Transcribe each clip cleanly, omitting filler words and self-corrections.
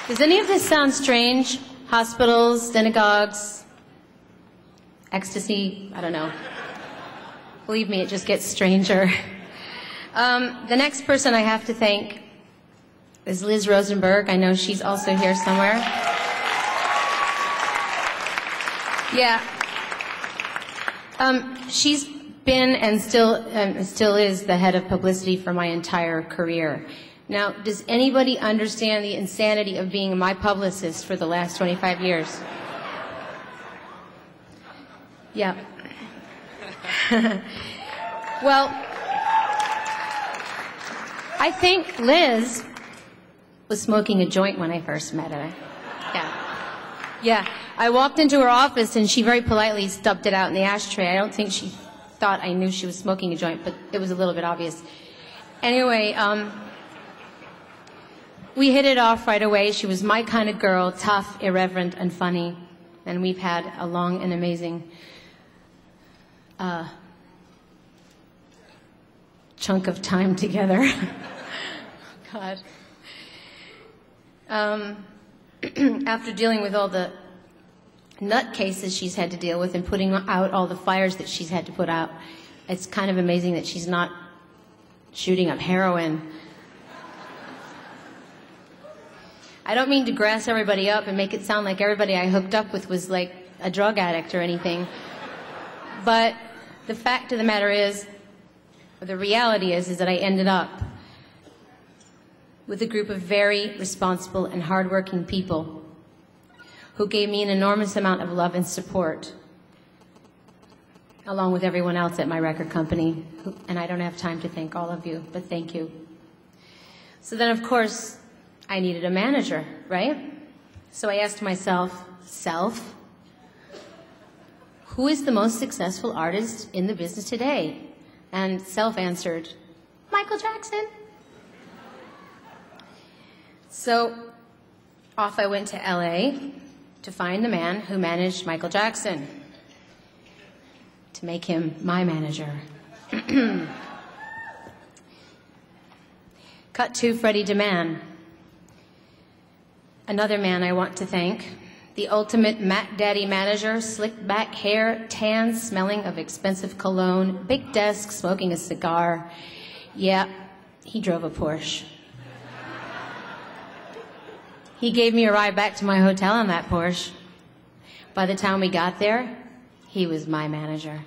Does any of this sound strange? Hospitals, synagogues, ecstasy, I don't know. Believe me, it just gets stranger. The next person I have to thank is Liz Rosenberg. I know she's also here somewhere. Yeah. She's been and still is the head of publicity for my entire career. Now, does anybody understand the insanity of being my publicist for the last 25 years? Yeah. Well, I think Liz was smoking a joint when I first met her. Yeah. I walked into her office and she very politely stubbed it out in the ashtray. I don't think she thought I knew she was smoking a joint, but it was a little bit obvious. Anyway, we hit it off right away. She was my kind of girl, tough, irreverent, and funny. And we've had a long and amazing chunk of time together. God. After dealing with all the nutcases she's had to deal with and putting out all the fires that she's had to put out, it's kind of amazing that she's not shooting up heroin. I don't mean to grass everybody up and make it sound like everybody I hooked up with was like a drug addict or anything. But the fact of the matter is, or the reality is that I ended up with a group of very responsible and hardworking people who gave me an enormous amount of love and support, along with everyone else at my record company. And I don't have time to thank all of you, but thank you. So then, of course, I needed a manager, right? So I asked myself, self, who is the most successful artist in the business today? And self answered, Michael Jackson. So off I went to LA to find the man who managed Michael Jackson, to make him my manager. Cut to Freddie DeMann. Another man I want to thank, the ultimate Mac Daddy manager, slicked back hair, tan, smelling of expensive cologne, big desk, smoking a cigar. Yeah, he drove a Porsche. He gave me a ride back to my hotel in that Porsche. By the time we got there, he was my manager.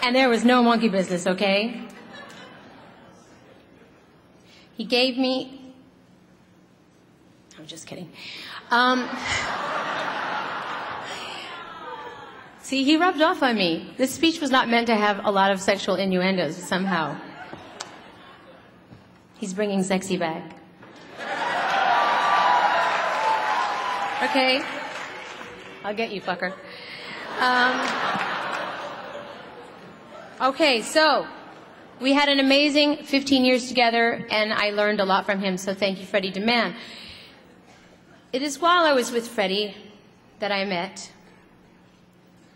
And there was no monkey business, okay? He gave me... I'm just kidding. See, he rubbed off on me. This speech was not meant to have a lot of sexual innuendos, somehow. He's bringing sexy back. Okay. I'll get you, fucker. Okay, so we had an amazing 15 years together, and I learned a lot from him, so thank you, Freddie DeMann. It is while I was with Freddie that I met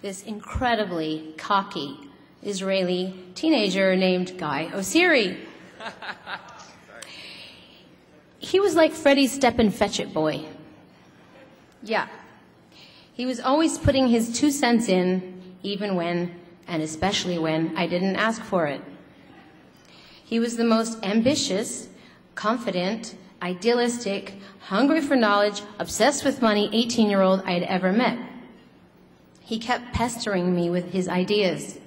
this incredibly cocky Israeli teenager named Guy Osiri. He was like Freddie's step-and-fetch-it boy. Yeah. He was always putting his 2 cents in, even when, and especially when, I didn't ask for it. He was the most ambitious, confident, idealistic, hungry for knowledge, obsessed with money 18-year-old I'd ever met. He kept pestering me with his ideas.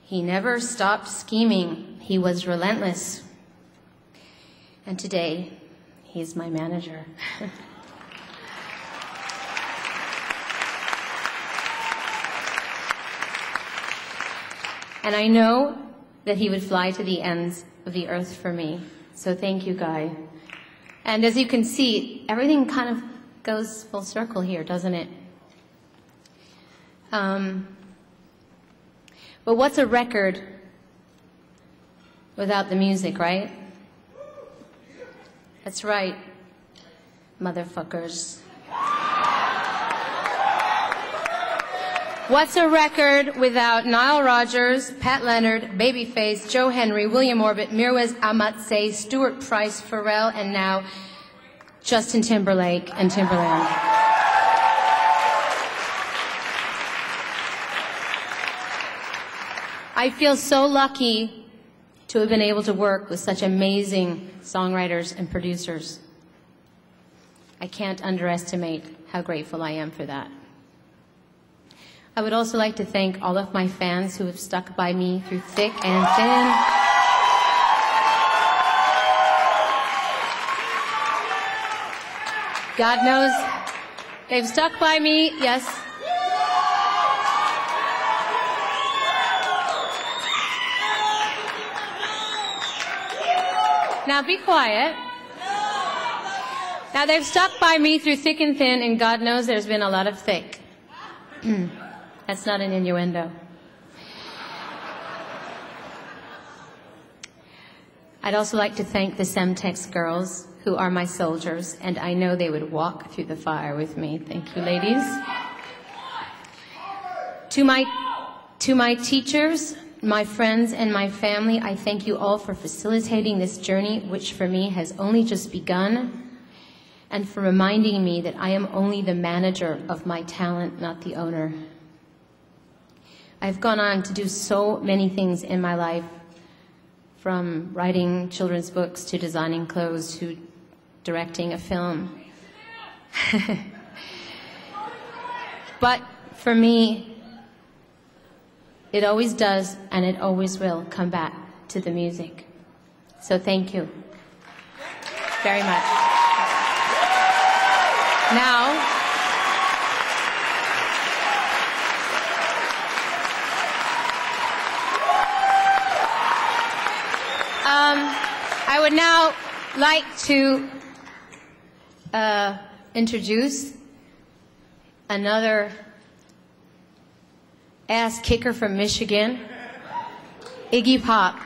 He never stopped scheming. He was relentless. And today, he's my manager. And I know that he would fly to the ends of the earth for me. So thank you, Guy. And as you can see, everything kind of goes full circle here, doesn't it? But what's a record without the music, right? That's right, motherfuckers. What's a record without Nile Rodgers, Pat Leonard, Babyface, Joe Henry, William Orbit, Mirwais Ahmad-Say, Stuart Price, Pharrell, and now Justin Timberlake and Timberland. I feel so lucky to have been able to work with such amazing songwriters and producers. I can't underestimate how grateful I am for that. I would also like to thank all of my fans who have stuck by me through thick and thin. God knows they've stuck by me, yes. Now be quiet. Now they've stuck by me through thick and thin, and God knows there's been a lot of thick. That's not an innuendo. I'd also like to thank the Semtex girls, who are my soldiers, and I know they would walk through the fire with me. Thank you, ladies. To my teachers, my friends, and my family, I thank you all for facilitating this journey, which for me has only just begun, and for reminding me that I am only the manager of my talent, not the owner. I've gone on to do so many things in my life, from writing children's books to designing clothes to directing a film. But for me, it always does and it always will come back to the music. So thank you very much. Now, I would now like to introduce another ass kicker from Michigan, Iggy Pop.